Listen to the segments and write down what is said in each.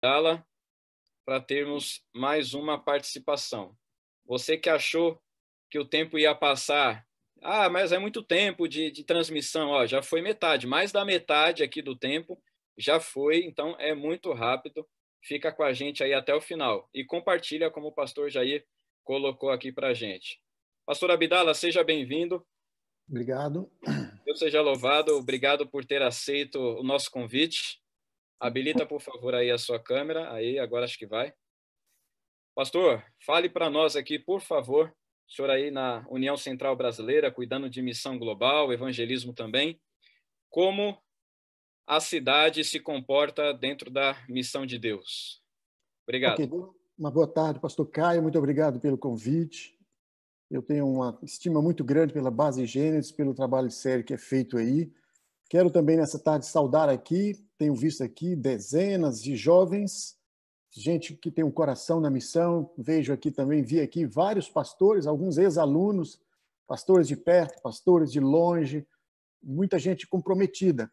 Abdala para termos mais uma participação. Você que achou que o tempo ia passar, mas é muito tempo de transmissão, ó, já foi metade, mais da metade aqui do tempo já foi, então é muito rápido. Fica com a gente aí até o final e compartilha como o pastor Jair colocou aqui para a gente. Pastor Abdala, seja bem-vindo. Obrigado. Deus seja louvado, obrigado por ter aceito o nosso convite. Habilita, por favor, aí a sua câmera. Aí, agora acho que vai. Pastor, fale para nós aqui, por favor, o senhor aí na União Central Brasileira, cuidando de missão global, evangelismo também, como a cidade se comporta dentro da missão de Deus. Obrigado. Ok, uma boa tarde, pastor Caio, muito obrigado pelo convite. Eu tenho uma estima muito grande pela Base Gênesis, pelo trabalho sério que é feito aí. Quero também, nessa tarde, saudar aqui, tenho visto aqui dezenas de jovens, gente que tem um coração na missão. Vejo aqui também, vi aqui vários pastores, alguns ex-alunos, pastores de perto, pastores de longe, muita gente comprometida.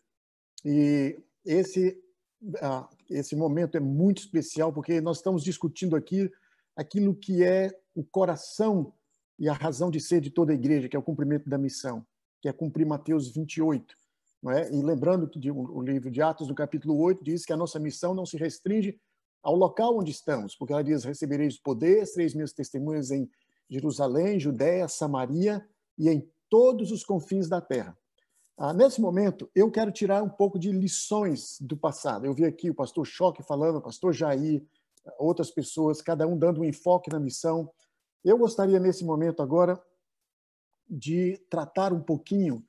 E esse momento é muito especial, porque nós estamos discutindo aqui aquilo que é o coração e a razão de ser de toda a igreja, que é o cumprimento da missão, que é cumprir Mateus 28. Não é? E lembrando que o livro de Atos, no capítulo 8, diz que a nossa missão não se restringe ao local onde estamos, porque ela diz: recebereis poder, sereis minhas testemunhas em Jerusalém, Judéia, Samaria e em todos os confins da terra. Nesse momento, eu quero tirar um pouco de lições do passado. Eu vi aqui o pastor Choque falando, o pastor Jair, outras pessoas, cada um dando um enfoque na missão. Eu gostaria, nesse momento agora, de tratar um pouquinho,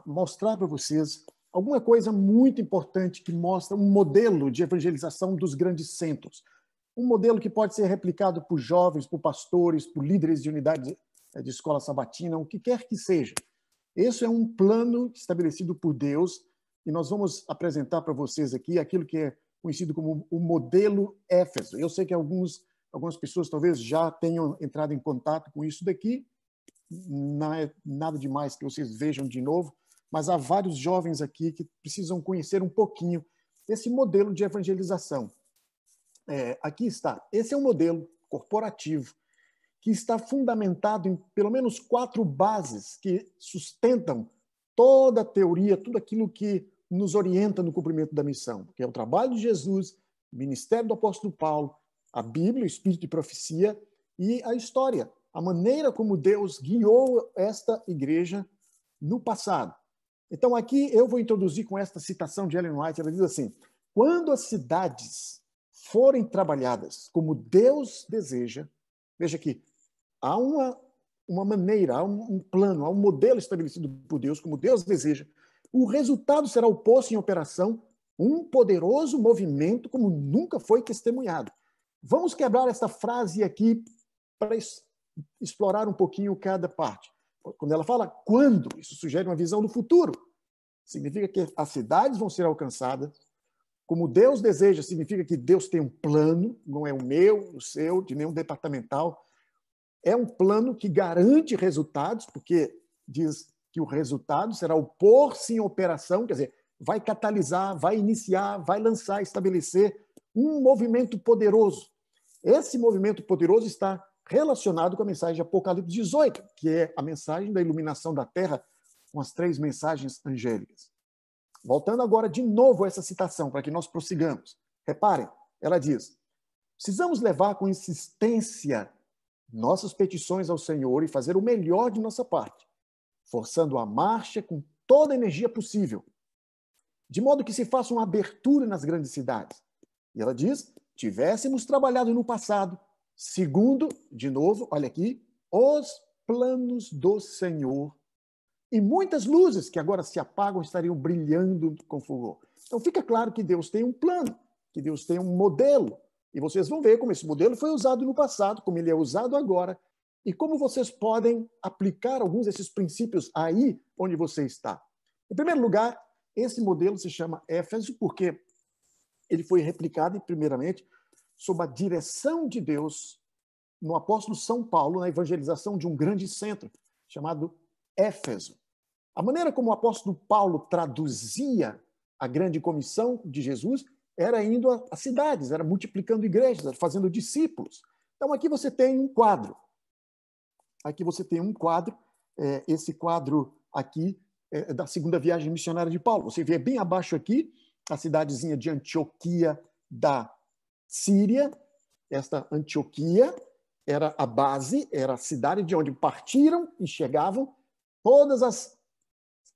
mostrar para vocês alguma coisa muito importante que mostra um modelo de evangelização dos grandes centros. Um modelo que pode ser replicado por jovens, por pastores, por líderes de unidade de escola sabatina, o que quer que seja. Esse é um plano estabelecido por Deus e nós vamos apresentar para vocês aqui aquilo que é conhecido como o modelo Éfeso. Eu sei que algumas pessoas talvez já tenham entrado em contato com isso daqui, não é nada demais que vocês vejam de novo, mas há vários jovens aqui que precisam conhecer um pouquinho esse modelo de evangelização. Aqui está. Esse é um modelo corporativo que está fundamentado em pelo menos 4 bases que sustentam toda a teoria, tudo aquilo que nos orienta no cumprimento da missão, que é o trabalho de Jesus, o ministério do apóstolo Paulo, a Bíblia, o Espírito de profecia e a história, a maneira como Deus guiou esta igreja no passado. Então, aqui eu vou introduzir com esta citação de Ellen White. Ela diz assim: quando as cidades forem trabalhadas como Deus deseja, veja aqui, há uma maneira, há um plano, há um modelo estabelecido por Deus, como Deus deseja. O resultado será o posto em operação, um poderoso movimento como nunca foi testemunhado. Vamos quebrar essa frase aqui para explorar um pouquinho cada parte. Quando ela fala quando, isso sugere uma visão do futuro. Significa que as cidades vão ser alcançadas. Como Deus deseja, significa que Deus tem um plano, não é o meu, o seu, de nenhum departamental. É um plano que garante resultados, porque diz que o resultado será o pôr-se em operação, quer dizer, vai catalisar, vai iniciar, vai lançar, estabelecer um movimento poderoso. Esse movimento poderoso está relacionado com a mensagem de Apocalipse 18, que é a mensagem da iluminação da terra, com as 3 mensagens angélicas. Voltando agora de novo a essa citação, para que nós prossigamos. Reparem, ela diz: precisamos levar com insistência nossas petições ao Senhor e fazer o melhor de nossa parte, forçando a marcha com toda a energia possível, de modo que se faça uma abertura nas grandes cidades. E ela diz: tivéssemos trabalhado no passado, segundo, de novo, olha aqui, os planos do Senhor, e muitas luzes que agora se apagam estariam brilhando com fulgor. Então fica claro que Deus tem um plano, que Deus tem um modelo. E vocês vão ver como esse modelo foi usado no passado, como ele é usado agora, e como vocês podem aplicar alguns desses princípios aí onde você está. Em primeiro lugar, esse modelo se chama Éfeso porque ele foi replicado, primeiramente, sob a direção de Deus no apóstolo São Paulo, na evangelização de um grande centro chamado Éfeso. A maneira como o apóstolo Paulo traduzia a grande comissão de Jesus era indo às cidades, era multiplicando igrejas, era fazendo discípulos. Então, aqui você tem um quadro. Aqui você tem um quadro. Esse quadro aqui é da segunda viagem missionária de Paulo. Você vê bem abaixo aqui a cidadezinha de Antioquia da Síria. Esta Antioquia era a base, era a cidade de onde partiram e chegavam todas as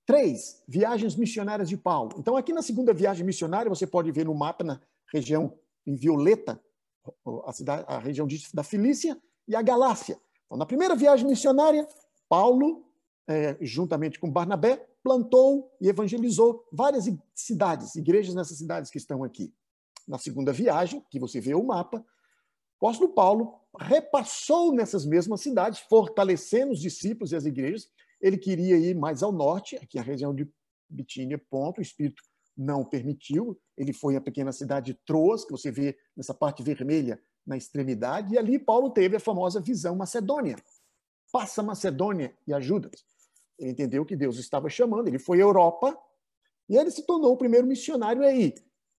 3 viagens missionárias de Paulo. Então, aqui na segunda viagem missionária, você pode ver no mapa, na região em violeta, a região da Cilícia e a Galácia. Então, na primeira viagem missionária, Paulo, juntamente com Barnabé, plantou e evangelizou várias cidades, igrejas nessas cidades que estão aqui. Na segunda viagem, que você vê o mapa, o apóstolo Paulo repassou nessas mesmas cidades, fortalecendo os discípulos e as igrejas. Ele queria ir mais ao norte, aqui a região de Bitínia, Ponto, o Espírito não permitiu. Ele foi à pequena cidade de Troas, que você vê nessa parte vermelha na extremidade, e ali Paulo teve a famosa visão macedônia. Passa Macedônia e ajuda-nos. Ele entendeu que Deus estava chamando, ele foi à Europa, e ele se tornou o primeiro missionário aí.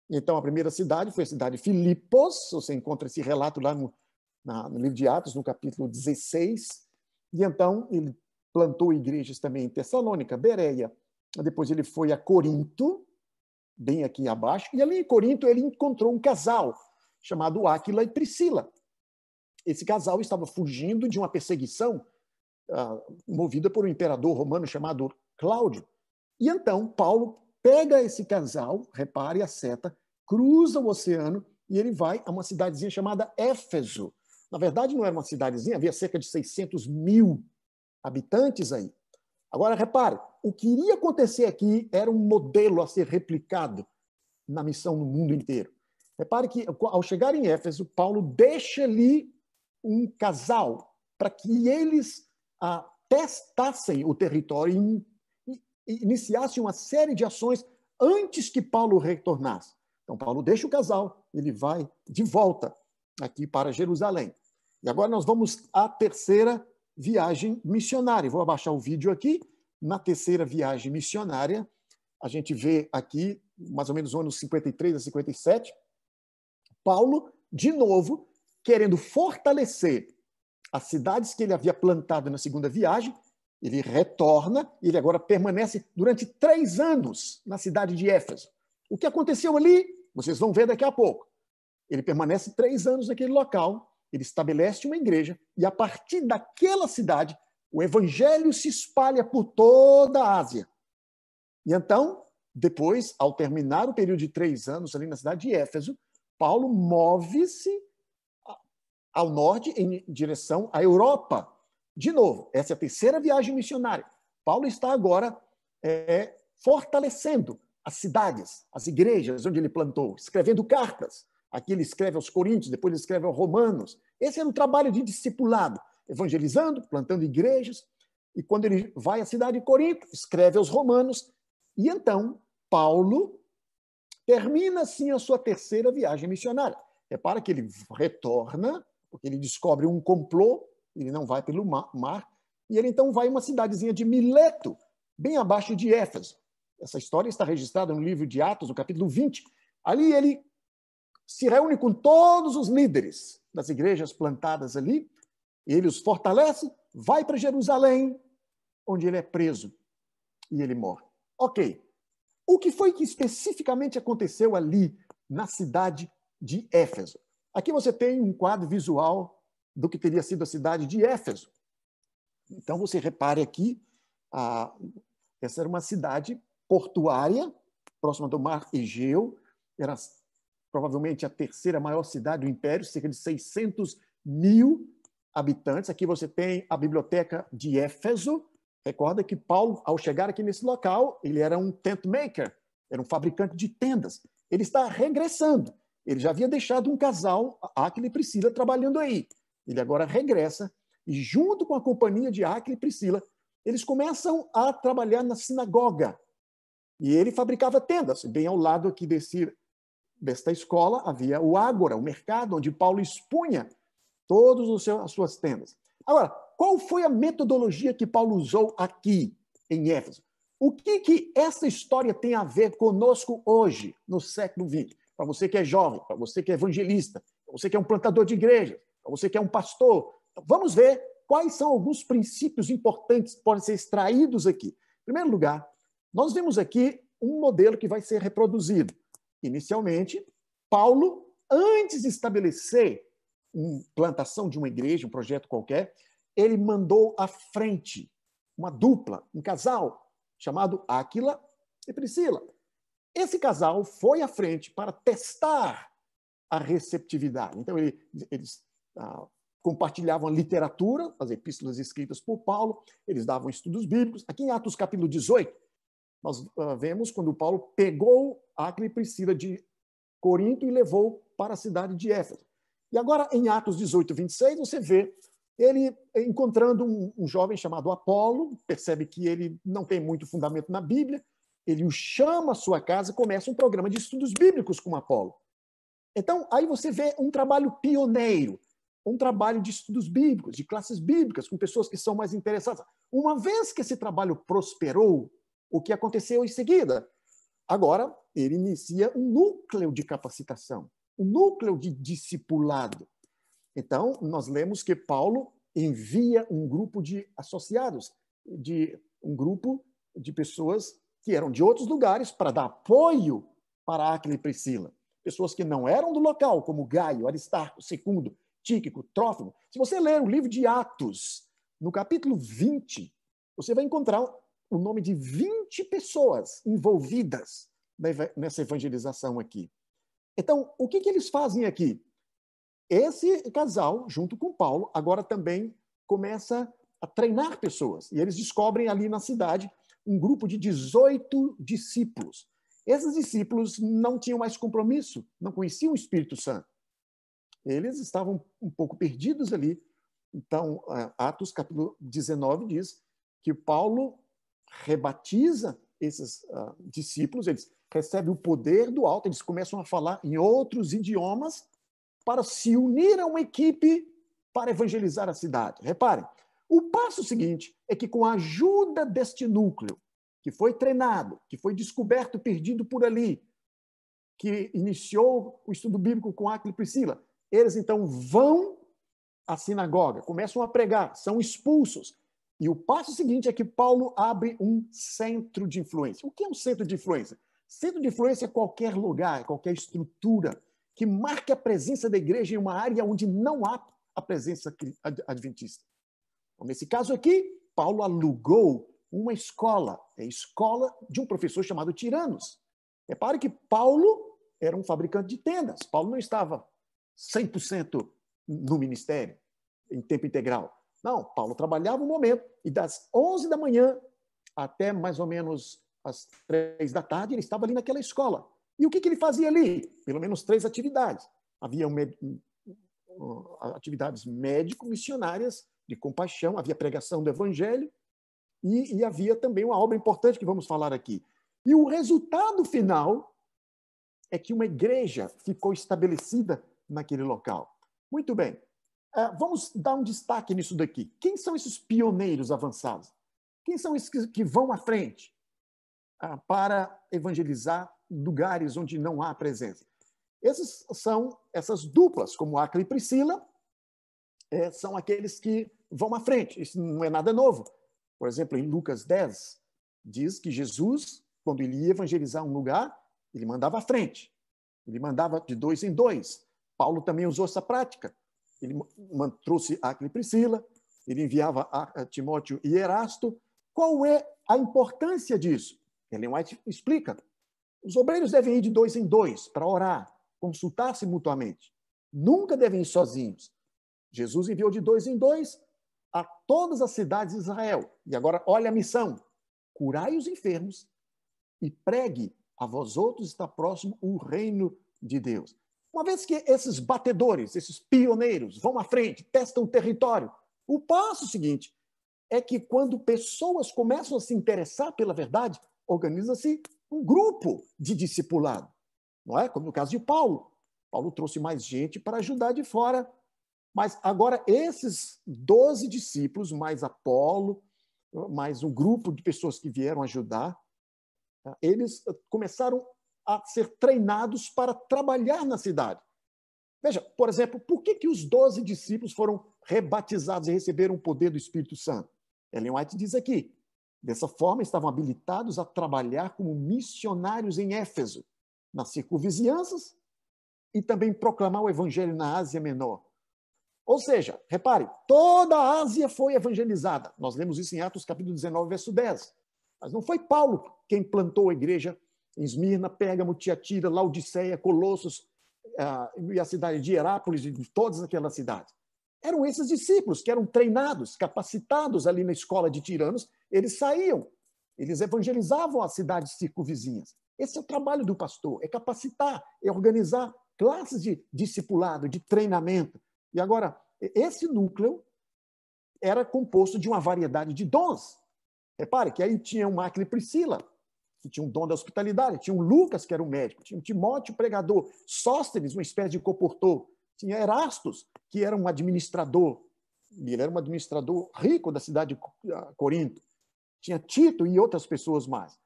Então, a primeira cidade foi a cidade de Filipos, você encontra esse relato lá no livro de Atos, no capítulo 16, e então ele plantou igrejas também em Tessalônica, Bereia. Depois ele foi a Corinto, bem aqui abaixo, e ali em Corinto ele encontrou um casal chamado Áquila e Priscila. Esse casal estava fugindo de uma perseguição movida por um imperador romano chamado Cláudio. E então Paulo pega esse casal, repare a seta, cruza o oceano e ele vai a uma cidadezinha chamada Éfeso. Na verdade, não era uma cidadezinha, havia cerca de 600 mil habitantes aí. Agora, repare, o que iria acontecer aqui era um modelo a ser replicado na missão no mundo inteiro. Repare que, ao chegar em Éfeso, Paulo deixa ali um casal para que eles testassem o território e iniciassem uma série de ações antes que Paulo retornasse. Então, Paulo deixa o casal, ele vai de volta aqui para Jerusalém. E agora nós vamos à terceira viagem missionária. Vou abaixar o vídeo aqui. Na terceira viagem missionária, a gente vê aqui, mais ou menos no ano 53 a 57, Paulo, de novo, querendo fortalecer as cidades que ele havia plantado na segunda viagem, ele retorna, ele agora permanece durante 3 anos na cidade de Éfeso. O que aconteceu ali, vocês vão ver daqui a pouco. Ele permanece 3 anos naquele local, ele estabelece uma igreja, e a partir daquela cidade, o evangelho se espalha por toda a Ásia. E então, depois, ao terminar o período de 3 anos ali na cidade de Éfeso, Paulo move-se ao norte em direção à Europa. De novo, essa é a terceira viagem missionária. Paulo está agora fortalecendo as cidades, as igrejas onde ele plantou, escrevendo cartas. Aqui ele escreve aos Coríntios, depois ele escreve aos Romanos. Esse era um trabalho de discipulado, evangelizando, plantando igrejas. E quando ele vai à cidade de Corinto, escreve aos Romanos. E então, Paulo termina, assim, a sua terceira viagem missionária. Repara que ele retorna, porque ele descobre um complô, ele não vai pelo mar, e ele então vai a uma cidadezinha de Mileto, bem abaixo de Éfeso. Essa história está registrada no livro de Atos, no capítulo 20. Ali ele se reúne com todos os líderes das igrejas plantadas ali, ele os fortalece, vai para Jerusalém, onde ele é preso e ele morre. Ok. O que foi que especificamente aconteceu ali na cidade de Éfeso? Aqui você tem um quadro visual do que teria sido a cidade de Éfeso. Então você repare aqui, essa era uma cidade portuária, próxima do mar Egeu, era provavelmente a terceira maior cidade do Império, cerca de 600 mil habitantes. Aqui você tem a biblioteca de Éfeso. Recorda que Paulo, ao chegar aqui nesse local, ele era um tent maker, era um fabricante de tendas. Ele está regressando. Ele já havia deixado um casal, Áquila e Priscila, trabalhando aí. Ele agora regressa e, junto com a companhia de Áquila e Priscila, eles começam a trabalhar na sinagoga. E ele fabricava tendas. Bem ao lado aqui desta escola havia o ágora, o mercado, onde Paulo expunha todas as suas tendas. Agora, qual foi a metodologia que Paulo usou aqui em Éfeso? O que essa história tem a ver conosco hoje, no século XX? para você que é jovem, para você que é evangelista, para você que é um plantador de igreja, para você que é um pastor. Então, vamos ver quais são alguns princípios importantes que podem ser extraídos aqui. Em primeiro lugar, nós vemos aqui um modelo que vai ser reproduzido. Inicialmente, Paulo, antes de estabelecer uma plantação de uma igreja, um projeto qualquer, ele mandou à frente uma dupla, um casal, chamado Áquila e Priscila. Esse casal foi à frente para testar a receptividade. Então, eles compartilhavam a literatura, as epístolas escritas por Paulo, eles davam estudos bíblicos. Aqui em Atos capítulo 18, nós vemos quando Paulo pegou Áquila e Priscila de Corinto e levou para a cidade de Éfeso. E agora, em Atos 18, 26, você vê ele encontrando um jovem chamado Apolo, percebe que ele não tem muito fundamento na Bíblia, ele o chama à sua casa e começa um programa de estudos bíblicos com Apolo. Então, aí você vê um trabalho pioneiro, um trabalho de estudos bíblicos, de classes bíblicas, com pessoas que são mais interessadas. Uma vez que esse trabalho prosperou, o que aconteceu em seguida? Agora, ele inicia um núcleo de capacitação, um núcleo de discipulado. Então, nós lemos que Paulo envia um grupo de associados, um grupo de pessoas que eram de outros lugares para dar apoio para Áquila e Priscila. Pessoas que não eram do local, como Gaio, Aristarco, Secundo, Tíquico, Trófimo. Se você ler o livro de Atos, no capítulo 20, você vai encontrar o nome de 20 pessoas envolvidas nessa evangelização aqui. Então, o que eles fazem aqui? Esse casal, junto com Paulo, agora também começa a treinar pessoas. E eles descobrem ali na cidade um grupo de 18 discípulos. Esses discípulos não tinham mais compromisso, não conheciam o Espírito Santo. Eles estavam um pouco perdidos ali. Então, Atos capítulo 19 diz que Paulo rebatiza esses discípulos, eles recebem o poder do alto, eles começam a falar em outros idiomas para se unir a uma equipe para evangelizar a cidade. Reparem, o passo seguinte é que, com a ajuda deste núcleo, que foi treinado, que foi descoberto, perdido por ali, que iniciou o estudo bíblico com Áquila e Priscila, eles então vão à sinagoga, começam a pregar, são expulsos. E o passo seguinte é que Paulo abre um centro de influência. O que é um centro de influência? Centro de influência é qualquer lugar, qualquer estrutura que marque a presença da igreja em uma área onde não há a presença adventista. Então, nesse caso aqui, Paulo alugou uma escola, a escola de um professor chamado Tiranos. Repare que Paulo era um fabricante de tendas. Paulo não estava 100% no ministério, em tempo integral. Não, Paulo trabalhava um momento, e das 11 da manhã até mais ou menos às 3 da tarde, ele estava ali naquela escola. E o que ele fazia ali? Pelo menos 3 atividades. Havia atividades médico-missionárias de compaixão, havia pregação do evangelho e havia também uma obra importante que vamos falar aqui. E o resultado final é que uma igreja ficou estabelecida naquele local. Muito bem. Vamos dar um destaque nisso daqui. Quem são esses pioneiros avançados? Quem são esses que vão à frente para evangelizar lugares onde não há presença? Esses são essas duplas, como Áquila e Priscila, são aqueles que vão à frente. Isso não é nada novo. Por exemplo, em Lucas 10, diz que Jesus, quando ele ia evangelizar um lugar, ele mandava à frente. Ele mandava de 2 em 2. Paulo também usou essa prática. Ele trouxe Áquila e Priscila, ele enviava a Timóteo e Erasto. Qual é a importância disso? Ellen White explica. Os obreiros devem ir de 2 em 2 para orar, consultar-se mutuamente. Nunca devem ir sozinhos. Jesus enviou de 2 em 2 a todas as cidades de Israel. E agora, olha a missão. Curai os enfermos e pregue a vós outros está próximo o reino de Deus. Uma vez que esses batedores, esses pioneiros vão à frente, testam o território, o passo seguinte é que quando pessoas começam a se interessar pela verdade, organiza-se um grupo de discipulado. Não é? Como no caso de Paulo. Paulo trouxe mais gente para ajudar de fora. Mas agora esses 12 discípulos, mais Apolo, mais um grupo de pessoas que vieram ajudar, eles começaram a ser treinados para trabalhar na cidade. Veja, por exemplo, por que os 12 discípulos foram rebatizados e receberam o poder do Espírito Santo? Ellen White diz aqui, dessa forma estavam habilitados a trabalhar como missionários em Éfeso, nas circunvizinhanças, e também proclamar o evangelho na Ásia Menor. Ou seja, repare, toda a Ásia foi evangelizada. Nós lemos isso em Atos capítulo 19, verso 10. Mas não foi Paulo quem plantou a igreja em Esmirna, Pérgamo, Tiatira, Laodiceia, Colossos, e a cidade de Herápolis, e todas aquelas cidades. Eram esses discípulos que eram treinados, capacitados ali na escola de tiranos, eles saíam, eles evangelizavam as cidades circunvizinhas. Esse é o trabalho do pastor, é capacitar, é organizar classes de discipulado, de treinamento. E agora, esse núcleo era composto de uma variedade de dons. Repare que aí tinha uma Aquila e Priscila, que tinha um dom da hospitalidade, tinha um Lucas, que era um médico, tinha um Timóteo, pregador, Sóstenes, uma espécie de comportor, tinha Erastus, que era um administrador, e ele era um administrador rico da cidade de Corinto, tinha Tito e outras pessoas mais.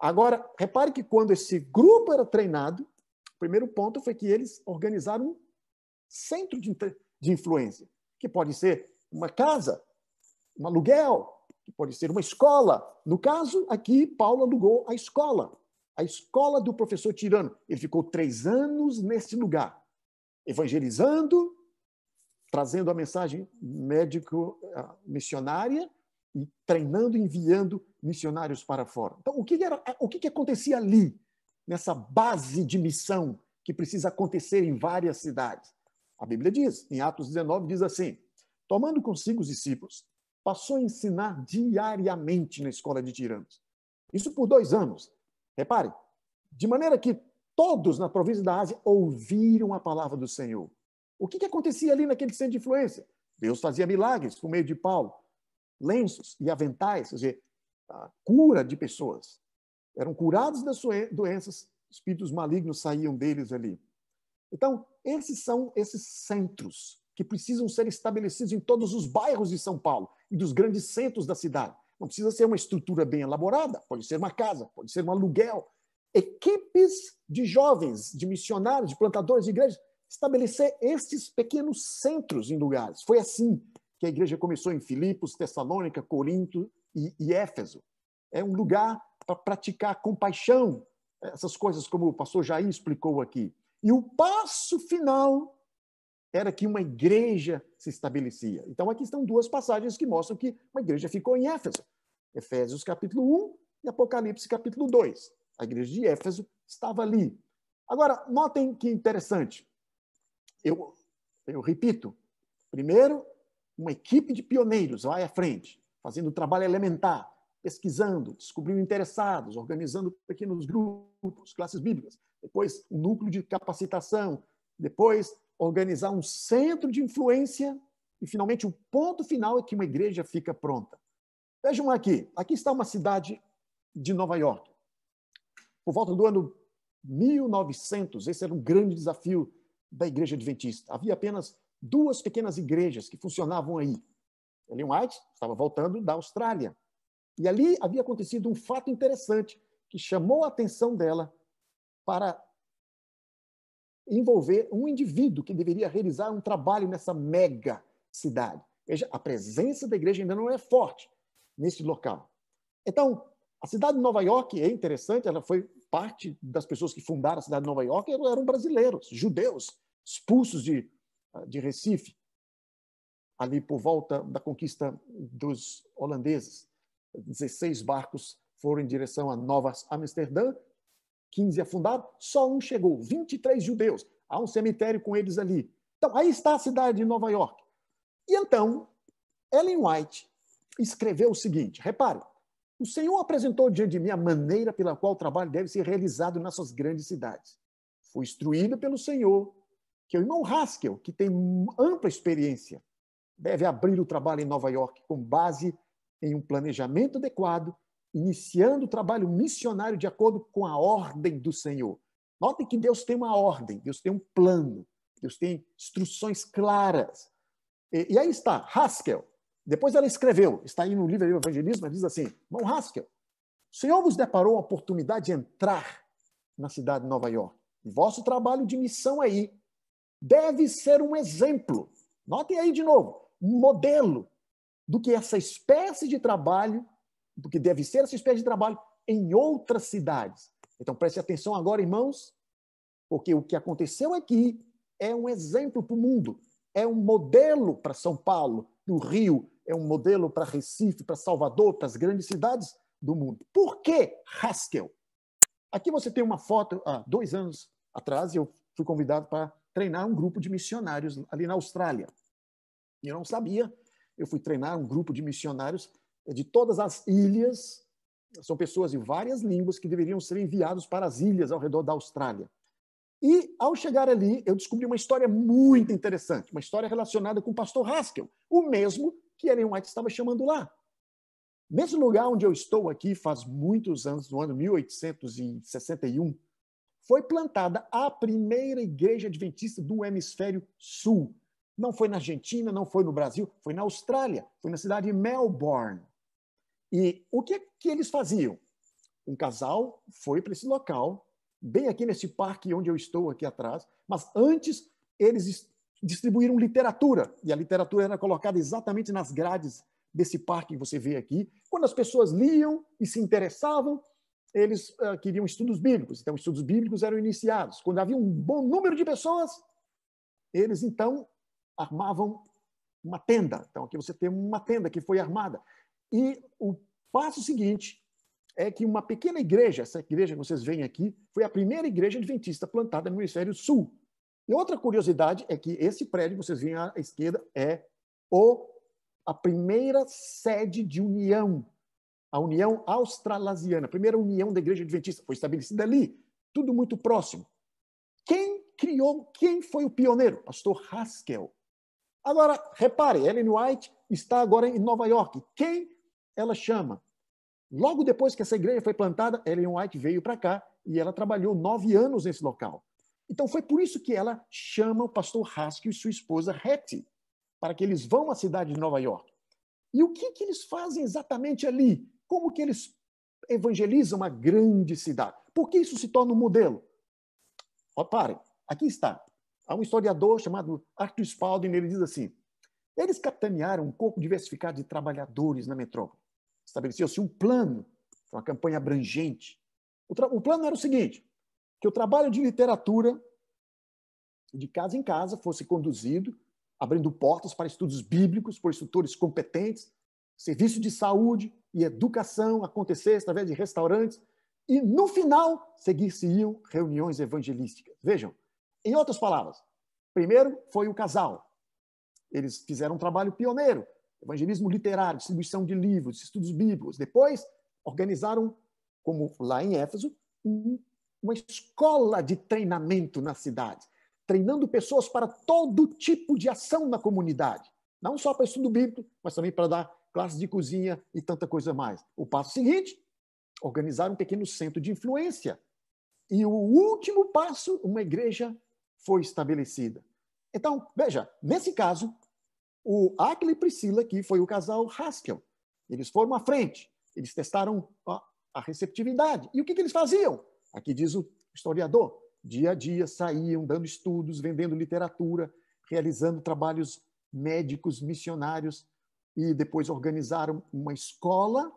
Agora, repare que quando esse grupo era treinado, o primeiro ponto foi que eles organizaram um centro de influência, que pode ser uma casa, um aluguel, que pode ser uma escola. No caso, aqui, Paulo alugou a escola do professor Tirano. Ele ficou 3 anos nesse lugar, evangelizando, trazendo a mensagem médico-missionária e treinando e enviando missionários para fora. Então, o que acontecia ali, nessa base de missão que precisa acontecer em várias cidades? A Bíblia diz, em Atos 19, diz assim, tomando consigo os discípulos, passou a ensinar diariamente na escola de tiranos. Isso por 2 anos. Repare, de maneira que todos na província da Ásia ouviram a palavra do Senhor. O que acontecia ali naquele centro de influência? Deus fazia milagres por meio de Paulo, lenços e aventais, quer dizer, a cura de pessoas. Eram curados das doenças, espíritos malignos saíam deles ali. Então, esses são esses centros que precisam ser estabelecidos em todos os bairros de São Paulo e dos grandes centros da cidade. Não precisa ser uma estrutura bem elaborada, pode ser uma casa, pode ser um aluguel. Equipes de jovens, de missionários, de plantadores de igrejas, estabelecer estes pequenos centros em lugares. Foi assim que a igreja começou em Filipos, Tessalônica, Corinto e Éfeso. É um lugar para praticar compaixão, essas coisas como o pastor Jair explicou aqui. E o passo final era que uma igreja se estabelecia. Então, aqui estão 2 passagens que mostram que uma igreja ficou em Éfeso. Efésios capítulo 1 e Apocalipse capítulo 2. A igreja de Éfeso estava ali. Agora, notem que interessante. Eu repito. Primeiro, uma equipe de pioneiros vai à frente, fazendo trabalho elementar, pesquisando, descobrindo interessados, organizando pequenos grupos, classes bíblicas. Depois, um núcleo de capacitação. Depois, organizar um centro de influência. E, finalmente, o ponto final é que uma igreja fica pronta. Vejam aqui. Aqui está uma cidade de Nova York. Por volta do ano 1900, esse era um grande desafio da igreja adventista. Havia apenas 2 pequenas igrejas que funcionavam aí. Ellen White estava voltando da Austrália. E ali havia acontecido um fato interessante que chamou a atenção dela para envolver um indivíduo que deveria realizar um trabalho nessa mega cidade. Veja, a presença da igreja ainda não é forte nesse local. Então, a cidade de Nova York é interessante, ela foi parte das pessoas que fundaram a cidade de Nova York, eram brasileiros, judeus, expulsos de Recife, ali por volta da conquista dos holandeses. 16 barcos foram em direção a Nova Amsterdã, 15 afundaram, só um chegou, 23 judeus. Há um cemitério com eles ali. Então, aí está a cidade de Nova York. E então, Ellen White escreveu o seguinte, repare, o Senhor apresentou diante de mim a maneira pela qual o trabalho deve ser realizado nessas grandes cidades. Fui instruído pelo Senhor que o irmão Haskell, que tem ampla experiência, deve abrir o trabalho em Nova York com base em um planejamento adequado, iniciando o trabalho missionário de acordo com a ordem do Senhor. Notem que Deus tem uma ordem, Deus tem um plano, Deus tem instruções claras. E aí está, Haskell. Depois ela escreveu, está aí no livro do Evangelismo, ela diz assim, irmão Haskell, o Senhor vos deparou a oportunidade de entrar na cidade de Nova York. Vosso trabalho de missão aí deve ser um exemplo. Notem aí de novo, um modelo do que essa espécie de trabalho, do que deve ser essa espécie de trabalho em outras cidades. Então, preste atenção agora, irmãos, porque o que aconteceu aqui é um exemplo para o mundo, é um modelo para São Paulo, do Rio, é um modelo para Recife, para Salvador, para as grandes cidades do mundo. Por que Haskell? Aqui você tem uma foto, há 2 anos atrás, eu fui convidado para treinar um grupo de missionários ali na Austrália. Eu não sabia, eu fui treinar um grupo de missionários de todas as ilhas, são pessoas de várias línguas que deveriam ser enviados para as ilhas ao redor da Austrália. E, ao chegar ali, eu descobri uma história muito interessante, uma história relacionada com o pastor Haskell, o mesmo que Ellen White estava chamando lá. Nesse lugar onde eu estou aqui, faz muitos anos, no ano 1861, foi plantada a primeira igreja adventista do hemisfério sul. Não foi na Argentina, não foi no Brasil, foi na Austrália, foi na cidade de Melbourne. E o que eles faziam? Um casal foi para esse local, bem aqui nesse parque onde eu estou aqui atrás, mas antes eles distribuíram literatura, e a literatura era colocada exatamente nas grades desse parque que você vê aqui. Quando as pessoas liam e se interessavam, eles queriam estudos bíblicos, então estudos bíblicos eram iniciados. Quando havia um bom número de pessoas, eles então armavam uma tenda. Então aqui você tem uma tenda que foi armada. E o passo seguinte é que uma pequena igreja, essa igreja que vocês veem aqui, foi a primeira igreja adventista plantada no hemisfério sul. E outra curiosidade é que esse prédio, vocês veem à esquerda, é a primeira sede de união, a União Australasiana, a primeira união da igreja adventista, foi estabelecida ali, tudo muito próximo. Quem foi o pioneiro? Pastor Haskell. Agora, repare, Ellen White está agora em Nova York. Quem ela chama? Logo depois que essa igreja foi plantada, Ellen White veio para cá e ela trabalhou 9 anos nesse local. Então, foi por isso que ela chama o pastor Haskell e sua esposa Hattie, para que eles vão à cidade de Nova York. E o que eles fazem exatamente ali? Como que eles evangelizam uma grande cidade? Por que isso se torna um modelo? Reparem, aqui está. Há um historiador chamado Arthur Spalding, ele diz assim, eles capitanearam um corpo diversificado de trabalhadores na metrópole. Estabeleceu-se um plano, uma campanha abrangente. O plano era o seguinte, que o trabalho de literatura, de casa em casa, fosse conduzido, abrindo portas para estudos bíblicos por instrutores competentes, serviço de saúde e educação acontecesse através de restaurantes, e, no final, seguir-se-iam reuniões evangelísticas. Vejam, em outras palavras, primeiro foi o casal. Eles fizeram um trabalho pioneiro, evangelismo literário, distribuição de livros, estudos bíblicos. Depois, organizaram, como lá em Éfeso, uma escola de treinamento na cidade, treinando pessoas para todo tipo de ação na comunidade. Não só para estudo bíblico, mas também para dar classes de cozinha e tanta coisa mais. O passo seguinte, organizar um pequeno centro de influência. E o último passo, uma igreja foi estabelecida. Então, veja, nesse caso, o Aquila e Priscila, que foi o casal Haskell, eles foram à frente, eles testaram a receptividade. E o que eles faziam? Aqui diz o historiador, dia a dia saíam dando estudos, vendendo literatura, realizando trabalhos médicos, missionários, e depois organizaram uma escola.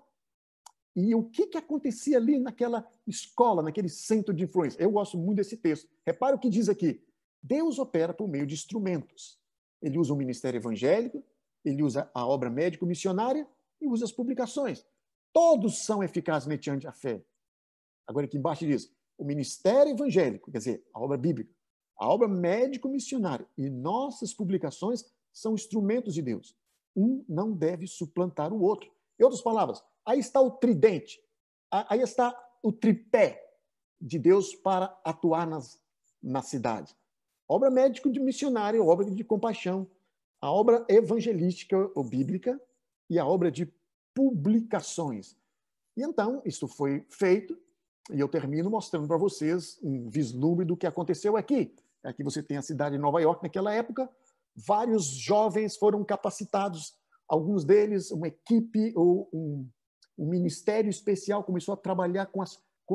E o que acontecia ali naquela escola, naquele centro de influência? Eu gosto muito desse texto. Repara o que diz aqui. Deus opera por meio de instrumentos. Ele usa o ministério evangélico, ele usa a obra médico-missionária e usa as publicações. Todos são eficazes mediante a fé. Agora aqui embaixo diz, o ministério evangélico, quer dizer, a obra bíblica, a obra médico-missionária e nossas publicações são instrumentos de Deus. Um não deve suplantar o outro. Em outras palavras, aí está o tridente, aí está o tripé de Deus para atuar nas cidades. Obra médico-missionária, obra de compaixão, a obra evangelística ou bíblica e a obra de publicações. E então, isso foi feito, e eu termino mostrando para vocês um vislumbre do que aconteceu aqui. Aqui você tem a cidade de Nova York naquela época, vários jovens foram capacitados, alguns deles, uma equipe ou um ministério especial começou a trabalhar com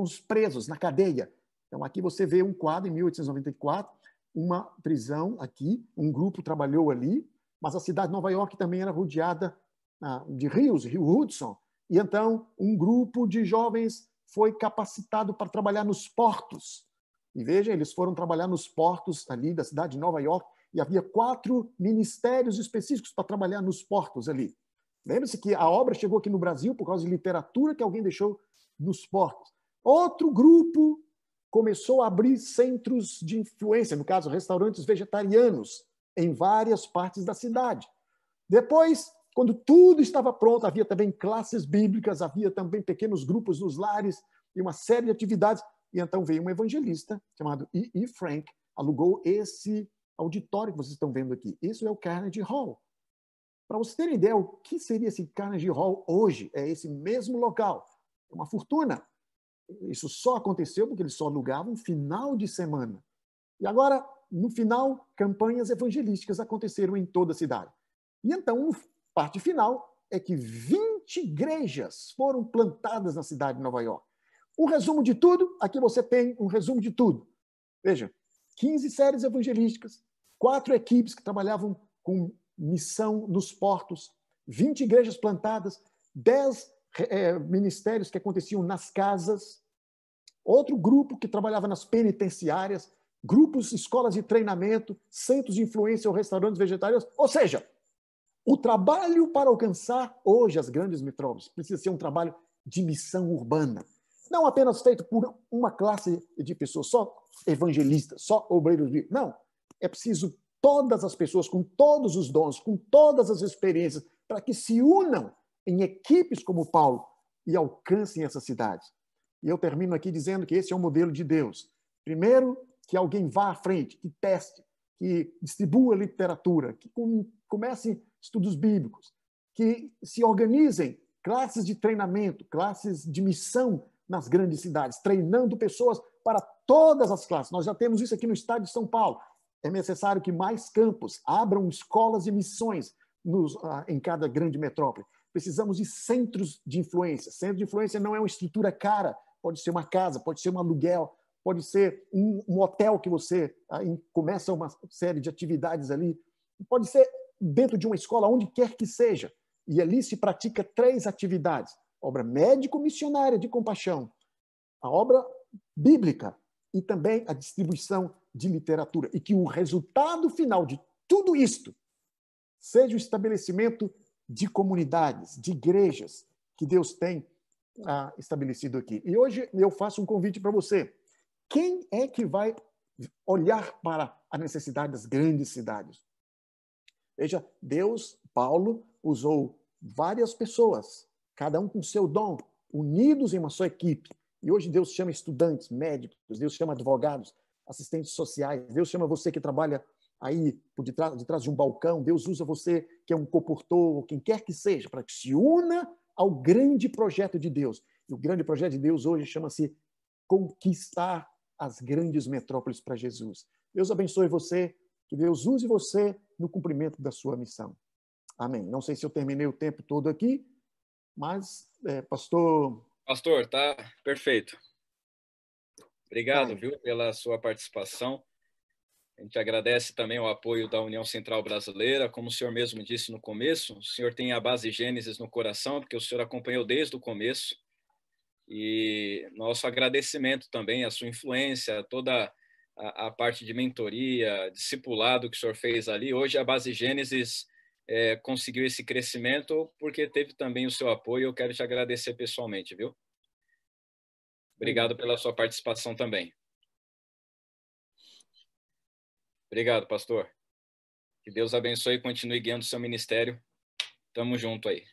os presos na cadeia, Então, aqui você vê um quadro, em 1894, uma prisão aqui, um grupo trabalhou ali, mas a cidade de Nova York também era rodeada de rios, Rio Hudson, e então um grupo de jovens foi capacitado para trabalhar nos portos. E veja, eles foram trabalhar nos portos ali da cidade de Nova York, e havia 4 ministérios específicos para trabalhar nos portos ali. Lembre-se que a obra chegou aqui no Brasil por causa de literatura que alguém deixou nos portos. Outro grupo começou a abrir centros de influência, no caso, restaurantes vegetarianos, em várias partes da cidade. Depois, quando tudo estava pronto, havia também classes bíblicas, havia também pequenos grupos nos lares e uma série de atividades. E então veio um evangelista chamado E. Frank, alugou esse auditório que vocês estão vendo aqui. Isso é o Carnegie Hall. Para vocês terem ideia, o que seria esse Carnegie Hall hoje? É esse mesmo local. É uma fortuna. Isso só aconteceu porque eles só alugavam final de semana. E agora, no final, campanhas evangelísticas aconteceram em toda a cidade. E então, a parte final é que 20 igrejas foram plantadas na cidade de Nova York. O resumo de tudo, aqui você tem um resumo de tudo. Veja, 15 séries evangelísticas, 4 equipes que trabalhavam com missão nos portos, 20 igrejas plantadas, 10 ministérios que aconteciam nas casas, outro grupo que trabalhava nas penitenciárias, grupos, escolas de treinamento, centros de influência ou restaurantes vegetarianos. Ou seja, o trabalho para alcançar hoje as grandes metrópoles precisa ser um trabalho de missão urbana. Não apenas feito por uma classe de pessoas, só evangelistas, só obreiros bíblicos. Não. É preciso todas as pessoas com todos os dons, com todas as experiências, para que se unam em equipes como Paulo e alcancem essas cidades. E eu termino aqui dizendo que esse é o modelo de Deus. Primeiro, que alguém vá à frente, que teste, que distribua literatura, que comece estudos bíblicos, que se organizem classes de treinamento, classes de missão nas grandes cidades, treinando pessoas para todas as classes. Nós já temos isso aqui no estado de São Paulo. É necessário que mais campos abram escolas de missões em cada grande metrópole. Precisamos de centros de influência. Centro de influência não é uma estrutura cara, pode ser uma casa, pode ser um aluguel, pode ser um hotel que você começa uma série de atividades ali, pode ser dentro de uma escola, onde quer que seja. E ali se pratica 3 atividades: obra médico-missionária de compaixão, a obra bíblica e também a distribuição de literatura. E que o resultado final de tudo isto seja o estabelecimento de comunidades, de igrejas que Deus tem estabelecido aqui. E hoje eu faço um convite para você. Quem é que vai olhar para a necessidade das grandes cidades? Veja, Deus, Paulo, usou várias pessoas, cada um com seu dom, unidos em uma só equipe. E hoje Deus chama estudantes, médicos, Deus chama advogados, assistentes sociais, Deus chama você que trabalha aí por detrás de um balcão, Deus usa você que é um comportor, quem quer que seja, para que se una ao grande projeto de Deus. E o grande projeto de Deus hoje chama-se conquistar as grandes metrópoles para Jesus. Deus abençoe você, que Deus use você no cumprimento da sua missão. Amém. Não sei se eu terminei o tempo todo aqui, mas, pastor... Pastor, tá perfeito. Obrigado, Caio, viu, pela sua participação. A gente agradece também o apoio da União Central Brasileira. Como o senhor mesmo disse no começo, o senhor tem a base Gênesis no coração, porque o senhor acompanhou desde o começo. E nosso agradecimento também à sua influência, toda a parte de mentoria, discipulado que o senhor fez ali. Hoje a base Gênesis conseguiu esse crescimento porque teve também o seu apoio. Eu quero te agradecer pessoalmente, viu? Obrigado pela sua participação também. Obrigado, pastor. Que Deus abençoe e continue guiando o seu ministério. Tamo junto aí.